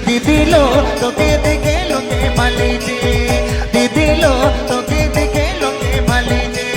दिदिलो तोके देखे लोके भाले जे दिदिलो तोके देखे लोके भाले जे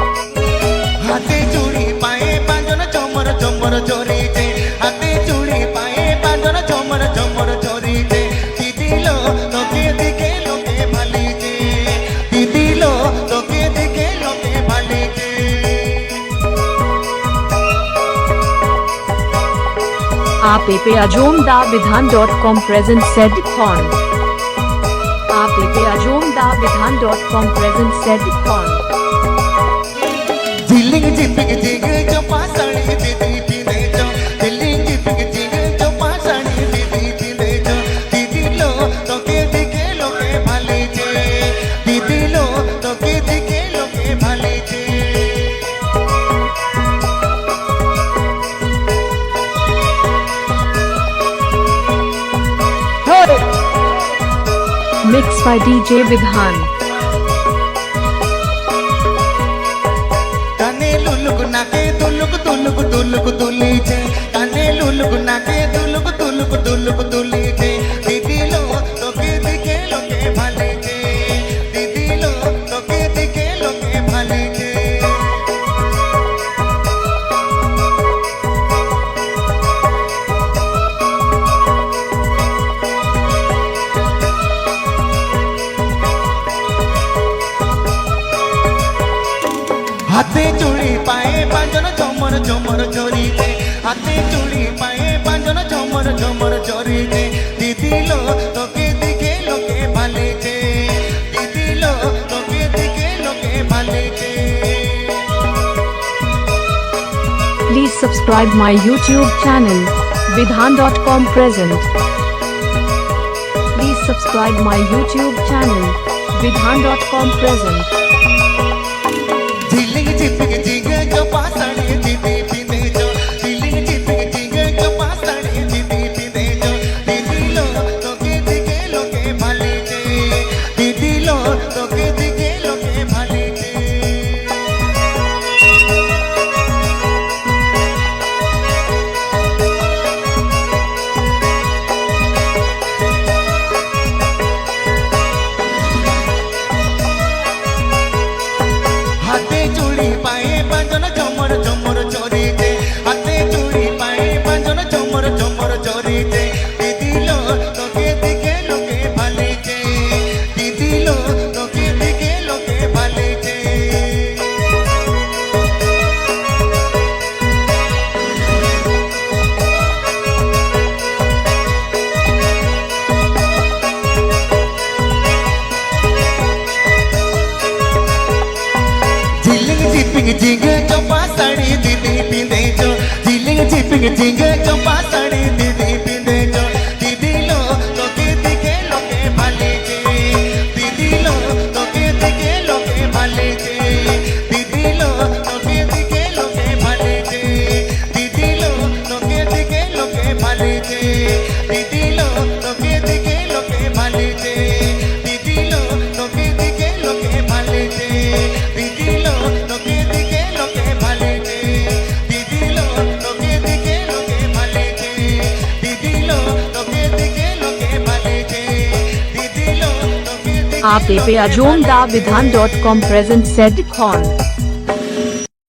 हाथे चूड़ी पाए पांजन चमर चमर चोरी जे हाथे चूड़ी पाए पांजन चमर चमर चोरी जे दिदिलो तोके देखे लोके भाले जे दिदिलो तोके देखे लोके भाले जे आप पे ajomdavidhan.com present said con आप पे ajomdavidhan.com present said con दिलिंग जिपिक जिग जो पासणी दीदी पिंदे जो दिलिंग जिपिक जिग जो पासणी दीदी पिंदे जो दिदिलो तोके देखे लोके भाले जे दिदिलो तोके देखे लोके भाले जे mixed by DJ Vidhan काने लुलुक नाके दुलुक दुलुक दुलुक दुली जे काने लुलुक नाके दुलुक दुलुक दुलुक दुली जे दिदिलो तोके देखे लोके भाले जे दिदिलो तोके देखे लोके भाले जे हाथे चूड़ी पाए पांजन चमर चमर चोरी जे हाथे चूड़ी पाए पांजन चमर चमर चोरी जे दिदिलो तोके देखे लोके भाले जे दिदिलो तोके देखे लोके भाले जे please subscribe my YouTube channel vidhan.com present please subscribe my YouTube channel vidhan.com present दिलिंग जिपिक जिग जो पासणी दीदी पिंदे जो दिलिंग जिपिक जिग जो पासणी दीदी पिंदे जो दिदिलो तोके देखे लोके भाले जे दिदिलो तोके देखे लोके भाले जे हाथे चूड़ी पाए पांजन चमर चमर चोरी जे हाथे चूड़ी पाए पांजन चमर चमर चोरी जे दिदिलो तोके देखे लोके भाले जे दिदिलो तोके देखे लोके भाले जे दिलिंग जिपिक जिग जो पासणी दीदी पिंदे जो दिलिंग जिपिक जिग जो पासणी दीदी पिंदे जो दिदिलो तोके देखे लोके भाले जे दिदिलो तोके देखे लोके भाले जे दिदिलो तोके देखे लोके भाले जे दिदिलो तोके देखे लोके भाले जे दिदिलो तोके देखे लोके भाले जे दिदिलो तोके देखे लोके भाले जे दिदिलो तोके देखे लोके भाले जे दिदिलो तोके देखे लोके भाले जे दिदिलो तोके देखे लोके भाले जे दिदिलो तोके देखे आप पे ajomdavidhan.com present said con